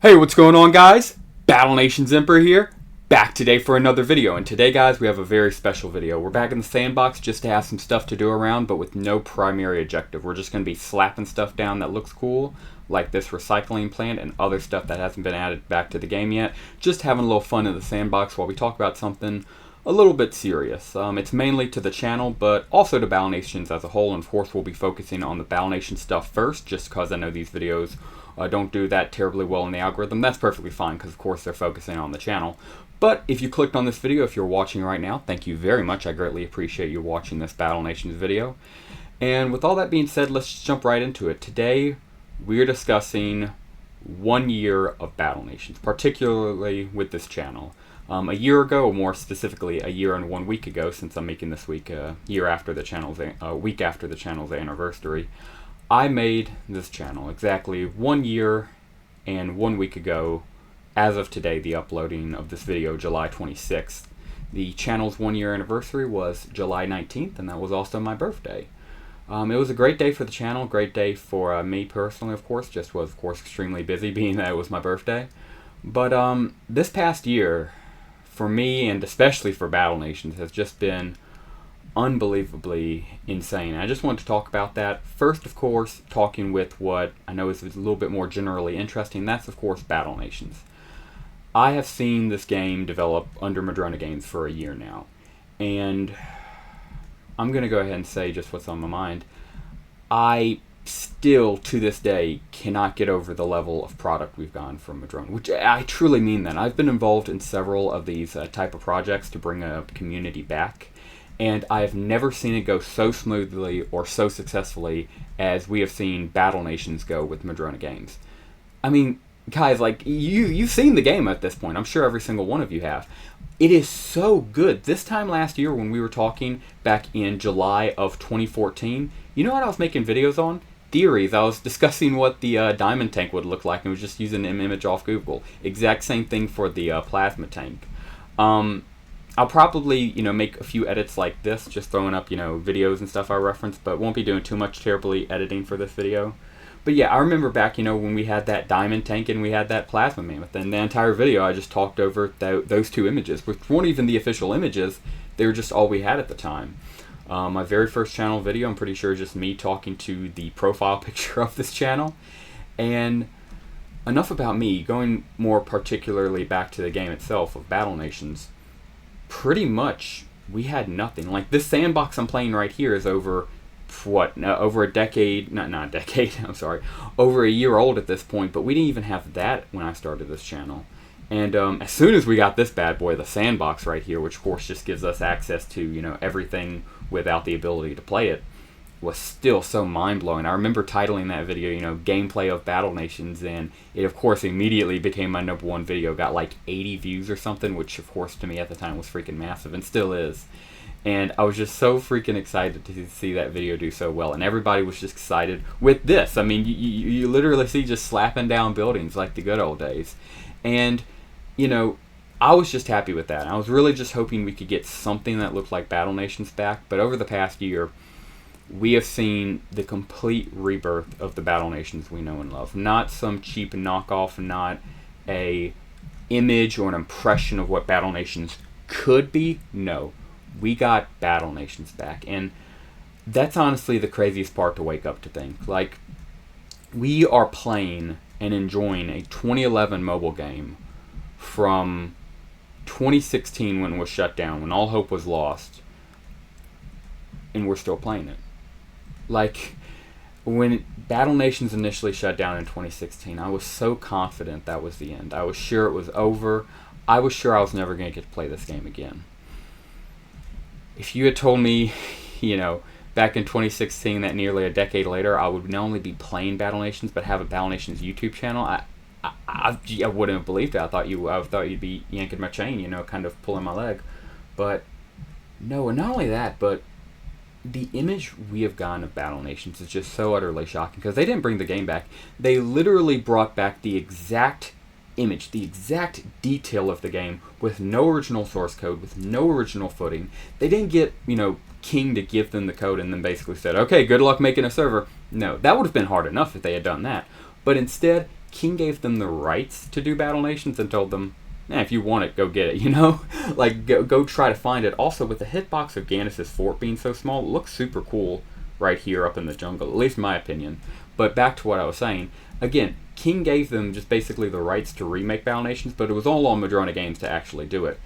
Hey, what's going on, guys? Battle Nation's Emperor here, back today for another video. And today, guys, we have a very special video. We're back in the sandbox just to have some stuff to do around, but with no primary objective. We're just going to be slapping stuff down that looks cool, like this recycling plant and other stuff that hasn't been added back to the game yet. Just having a little fun in the sandbox while we talk about something a little bit serious. It's mainly to the channel, but also to Battle Nations as a whole. And of course, we'll be focusing on the Battle Nation stuff first, just because I know these videos don't do that terribly well in the algorithm. That's perfectly fine, because of course they're focusing on the channel. But if you clicked on this video, if you're watching right now, thank you very much. I greatly appreciate you watching this Battle Nations video. And with all that being said, let's just jump right into it. Today, we're discussing 1 year of Battle Nations, particularly with this channel. A year ago, or more specifically, a year and 1 week ago, since I'm making this week a week after the channel's anniversary, I made this channel exactly 1 year and 1 week ago. As of today, the uploading of this video, July 26th. The channel's 1 year anniversary was July 19th, and that was also my birthday. It was a great day for the channel, great day for me personally, of course. Just was, of course, extremely busy, being that it was my birthday. But this past year, for me, and especially for Battle Nations, has just been unbelievably insane. I just want to talk about that. First, of course, talking with what I know is a little bit more generally interesting. That's, of course, Battle Nations. I have seen this game develop under Madrona Games for a year now. And I'm going to go ahead and say just what's on my mind. I still, to this day, cannot get over the level of product we've gotten from Madrona, which I truly mean that. I've been involved in several of these type of projects to bring a community back, and I have never seen it go so smoothly or so successfully as we have seen Battle Nations go with Madrona Games. I mean, guys, like, you've seen the game at this point. I'm sure every single one of you have. It is so good. This time last year when we were talking back in July of 2014, you know what I was making videos on? Theories. I was discussing what the diamond tank would look like, and was just using an image off Google. Exact same thing for the plasma tank. I'll probably, make a few edits like this, just throwing up, videos and stuff I reference, but won't be doing too much terribly editing for this video. But yeah, I remember back, when we had that diamond tank and we had that plasma mammoth, and the entire video I just talked over those two images, which weren't even the official images, they were just all we had at the time. My very first channel video, I'm pretty sure, is just me talking to the profile picture of this channel. And enough about me, going more particularly back to the game itself of Battle Nations. Pretty much, we had nothing. Like, this sandbox I'm playing right here is over a decade, not a decade, I'm sorry, over a year old at this point, but we didn't even have that when I started this channel. And as soon as we got this bad boy, the sandbox right here, which of course just gives us access to, everything without the ability to play it, was still so mind-blowing. I remember titling that video, Gameplay of Battle Nations, and it of course immediately became my #1 video, got like 80 views or something, which of course to me at the time was freaking massive, and still is. And I was just so freaking excited to see that video do so well. And everybody was just excited with this. I mean, you literally see just slapping down buildings like the good old days. And, I was just happy with that. I was really just hoping we could get something that looked like Battle Nations back. But over the past year, we have seen the complete rebirth of the Battle Nations we know and love. Not some cheap knockoff, not a image or an impression of what Battle Nations could be. No. We got Battle Nations back, and that's honestly the craziest part to wake up to think. Like, we are playing and enjoying a 2011 mobile game from 2016 when it was shut down, when all hope was lost, and we're still playing it. Like, when Battle Nations initially shut down in 2016, I was so confident that was the end. I was sure it was over. I was sure I was never going to get to play this game again. If you had told me, back in 2016 that nearly a decade later I would not only be playing Battle Nations but have a Battle Nations YouTube channel, I wouldn't have believed it. I thought you'd be yanking my chain, kind of pulling my leg. But no, and not only that, but the image we have gotten of Battle Nations is just so utterly shocking, because they didn't bring the game back. They literally brought back the exact image, the exact detail of the game, with no original source code, with no original footing. They didn't get, King to give them the code and then basically said, okay, good luck making a server. No, that would have been hard enough if they had done that. But instead, King gave them the rights to do Battle Nations and told them, if you want it, go get it, you know? Like, go try to find it. Also, with the hitbox of Gannis' fort being so small, it looks super cool right here up in the jungle, at least in my opinion. But back to what I was saying. Again, King gave them just basically the rights to remake Battle Nations, but it was all on Madrona Games to actually do it.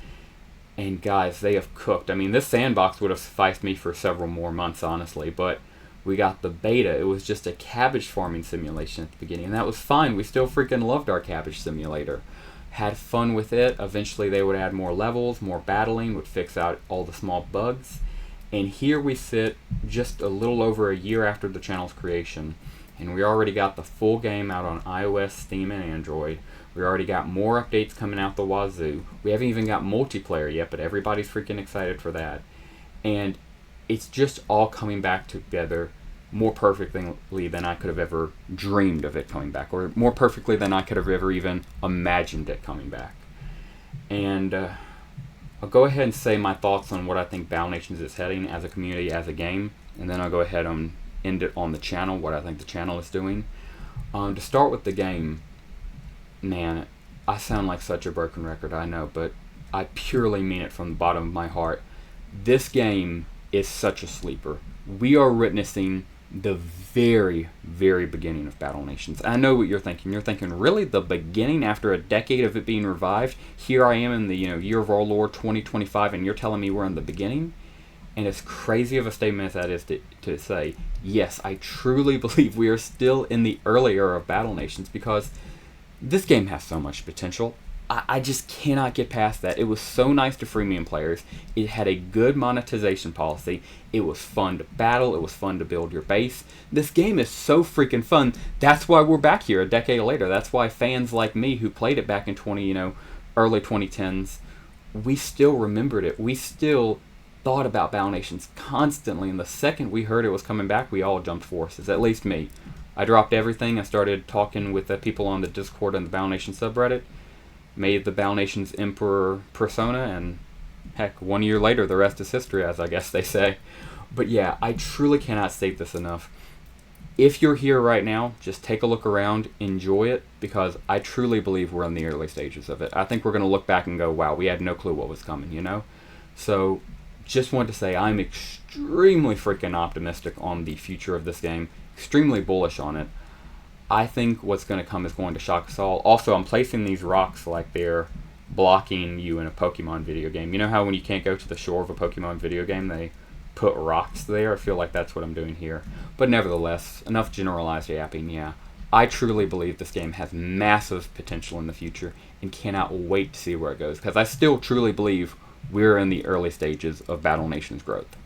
And guys, they have cooked. I mean, this sandbox would have sufficed me for several more months, honestly, but we got the beta. It was just a cabbage farming simulation at the beginning, and that was fine. We still freaking loved our cabbage simulator. Had fun with it. Eventually they would add more levels, more battling, would fix out all the small bugs. And here we sit just a little over a year after the channel's creation, and we already got the full game out on iOS, Steam, and Android. We already got more updates coming out the wazoo. We haven't even got multiplayer yet, but everybody's freaking excited for that. And it's just all coming back together more perfectly than I could have ever dreamed of it coming back, or more perfectly than I could have ever even imagined it coming back. And I'll go ahead and say my thoughts on what I think Battle Nations is heading as a community, as a game, and then I'll go ahead and end it on the channel, what I think the channel is doing. To start with the game, man, I sound like such a broken record, I know, but I purely mean it from the bottom of my heart. This game is such a sleeper. We are witnessing the very, very beginning of Battle Nations. I know what you're thinking. You're thinking, really, the beginning after a decade of it being revived? Here I am in the year of our Lord 2025, and you're telling me we're in the beginning? And as crazy of a statement as that is to say, yes, I truly believe we are still in the early era of Battle Nations, because this game has so much potential. I just cannot get past that. It was so nice to freemium players. It had a good monetization policy. It was fun to battle. It was fun to build your base. This game is so freaking fun. That's why we're back here a decade later. That's why fans like me who played it back in early 2010s, we still remembered it. We still thought about Battle Nations constantly. And the second we heard it was coming back, we all jumped forces, at least me. I dropped everything. I started talking with the people on the Discord and the Battle Nations subreddit. Made the Battle Nations Emperor persona, and heck, 1 year later, the rest is history, as I guess they say. But yeah, I truly cannot state this enough. If you're here right now, just take a look around, enjoy it, because I truly believe we're in the early stages of it. I think we're going to look back and go, wow, we had no clue what was coming, you know? So, just wanted to say I'm extremely freaking optimistic on the future of this game, extremely bullish on it. I think what's going to come is going to shock us all. Also, I'm placing these rocks like they're blocking you in a Pokemon video game. You know how when you can't go to the shore of a Pokemon video game, they put rocks there? I feel like that's what I'm doing here. But nevertheless, enough generalized yapping, yeah. I truly believe this game has massive potential in the future and cannot wait to see where it goes, because I still truly believe we're in the early stages of Battle Nations growth.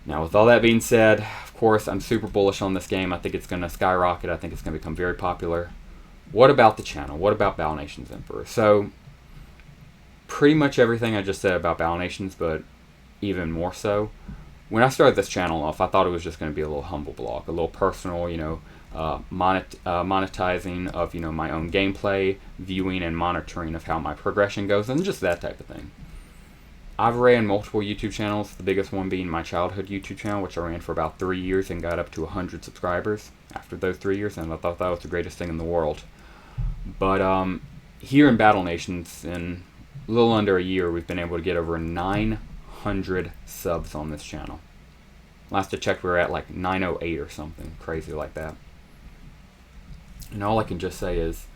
Now, with all that being said, of course, I'm super bullish on this game. I think it's going to skyrocket. I think it's going to become very popular. What about the channel? What about Battle Nations Emperor? So, pretty much everything I just said about Battle Nations, but even more so. When I started this channel off, I thought it was just going to be a little humble blog, a little personal, monetizing of, my own gameplay, viewing and monitoring of how my progression goes, and just that type of thing. I've ran multiple YouTube channels, the biggest one being my childhood YouTube channel, which I ran for about 3 years and got up to 100 subscribers after those 3 years, and I thought that was the greatest thing in the world. But here in Battle Nations, in a little under a year, we've been able to get over 900 subs on this channel. Last I checked, we were at like 908 or something crazy like that. And all I can just say is,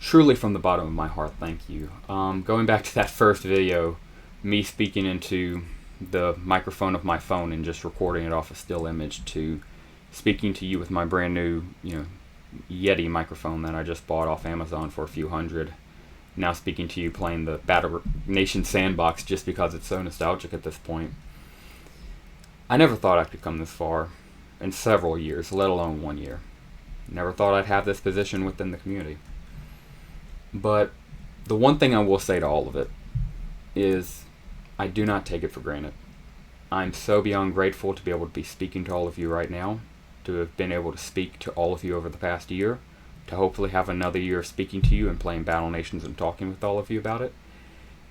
truly from the bottom of my heart, thank you. Going back to that first video, me speaking into the microphone of my phone and just recording it off a still image, to speaking to you with my brand new, Yeti microphone that I just bought off Amazon for a few hundred. Now speaking to you playing the Battle Nation Sandbox just because it's so nostalgic at this point. I never thought I could come this far in several years, let alone 1 year. Never thought I'd have this position within the community. But the one thing I will say to all of it is I do not take it for granted. I'm so beyond grateful to be able to be speaking to all of you right now, to have been able to speak to all of you over the past year, to hopefully have another year speaking to you and playing Battle Nations and talking with all of you about it.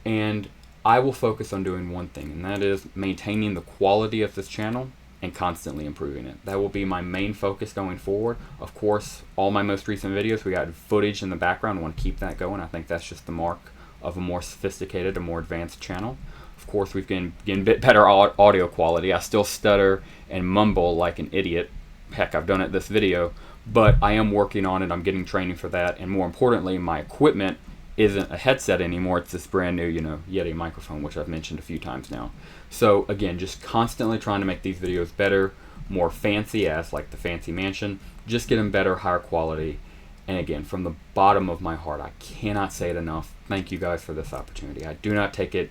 And I will focus on doing one thing, and that is maintaining the quality of this channel and constantly improving it. That will be my main focus going forward. Of course, all my most recent videos, we got footage in the background. I want to keep that going. I think that's just the mark of a more sophisticated, a more advanced channel. Of course, we've getting a bit better audio quality. I still stutter and mumble like an idiot. Heck, I've done it this video, but I am working on it. I'm getting training for that, and more importantly, my equipment isn't a headset anymore. It's this brand new, Yeti microphone, which I've mentioned a few times now. So again, just constantly trying to make these videos better, more fancy, as like the fancy mansion, just get them better, higher quality. And again, from the bottom of my heart, I cannot say it enough. Thank you guys for this opportunity. I do not take it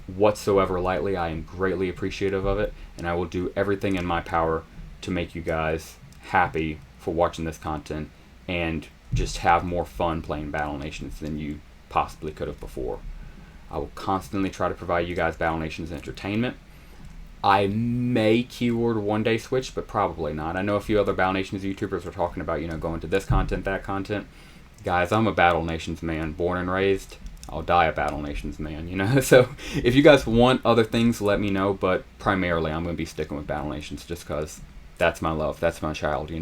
whatsoever lightly. I am greatly appreciative of it, and I will do everything in my power to make you guys happy for watching this content and just have more fun playing Battle Nations than you possibly could have before. I will constantly try to provide you guys Battle Nations entertainment. I may keyword one day switch, but probably not. I know a few other Battle Nations YouTubers are talking about, going to this content, that content. Guys, I'm a Battle Nations man, born and raised. I'll die a Battle Nations man, So if you guys want other things, let me know, but primarily I'm going to be sticking with Battle Nations just because that's my love. That's my child,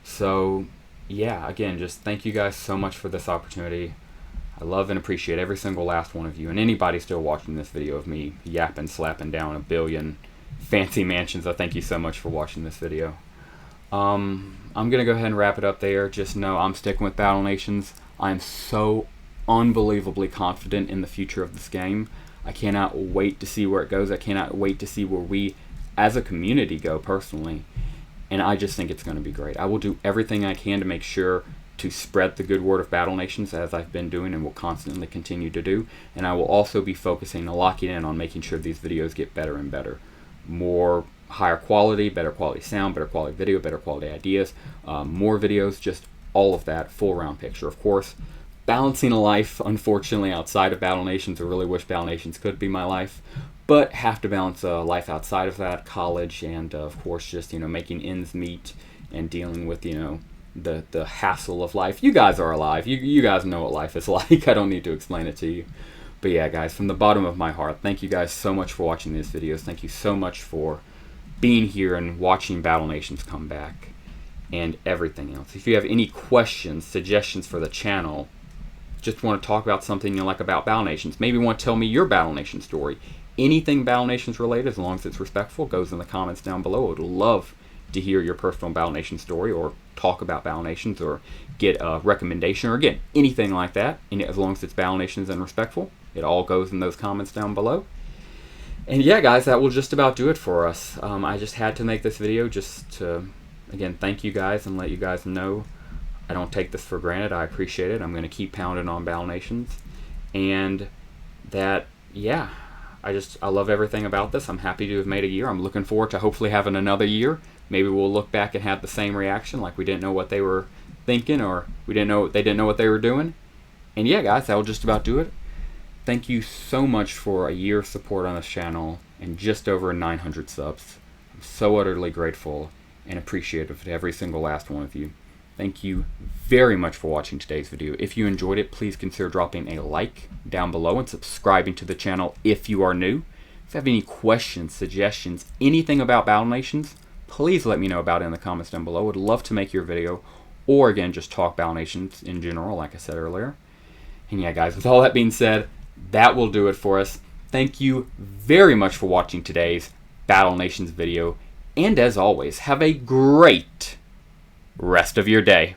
So yeah, again, just thank you guys so much for this opportunity. I love and appreciate every single last one of you, and anybody still watching this video of me yapping, slapping down a billion fancy mansions. I thank you so much for watching this video. I'm gonna go ahead and wrap it up there. Just know I'm sticking with Battle Nations. I'm so unbelievably confident in the future of this game. I cannot wait to see where it goes. I cannot wait to see where we as a community go personally. And I just think it's going to be great. I will do everything I can to make sure to spread the good word of Battle Nations, as I've been doing and will constantly continue to do. And I will also be focusing and locking in on making sure these videos get better and better. More higher quality, better quality sound, better quality video, better quality ideas, more videos, just all of that, full round picture. Of course, balancing a life, unfortunately, outside of Battle Nations. I really wish Battle Nations could be my life, but have to balance a life outside of that, college, and of course just making ends meet and dealing with the hassle of life. You guys are alive. You guys know what life is like. I don't need to explain it to you. But yeah, guys, from the bottom of my heart, thank you guys so much for watching these videos. Thank you so much for being here and watching Battle Nations come back and everything else. If you have any questions, suggestions for the channel, just want to talk about something you like about Battle Nations, maybe want to tell me your Battle Nation story, anything Battle Nations related, as long as it's respectful, goes in the comments down below. I would love to hear your personal Battle Nation story, or talk about Battle Nations, or get a recommendation, or again, anything like that. And as long as it's Battle Nations and respectful, it all goes in those comments down below. And yeah, guys, that will just about do it for us. I just had to make this video just to, again, thank you guys and let you guys know I don't take this for granted. I appreciate it. I'm going to keep pounding on Battle Nations. And that, yeah, I love everything about this. I'm happy to have made a year. I'm looking forward to hopefully having another year. Maybe we'll look back and have the same reaction, like we didn't know what they were thinking, or they didn't know what they were doing. And yeah, guys, that will just about do it. Thank you so much for a year of support on this channel and just over 900 subs. I'm so utterly grateful and appreciative to every single last one of you. Thank you very much for watching today's video. If you enjoyed it, please consider dropping a like down below and subscribing to the channel if you are new. If you have any questions, suggestions, anything about Battle Nations, please let me know about it in the comments down below. I would love to make your video, or again, just talk Battle Nations in general, like I said earlier. And yeah, guys, with all that being said, that will do it for us. Thank you very much for watching today's Battle Nations video. And as always, have a great rest of your day.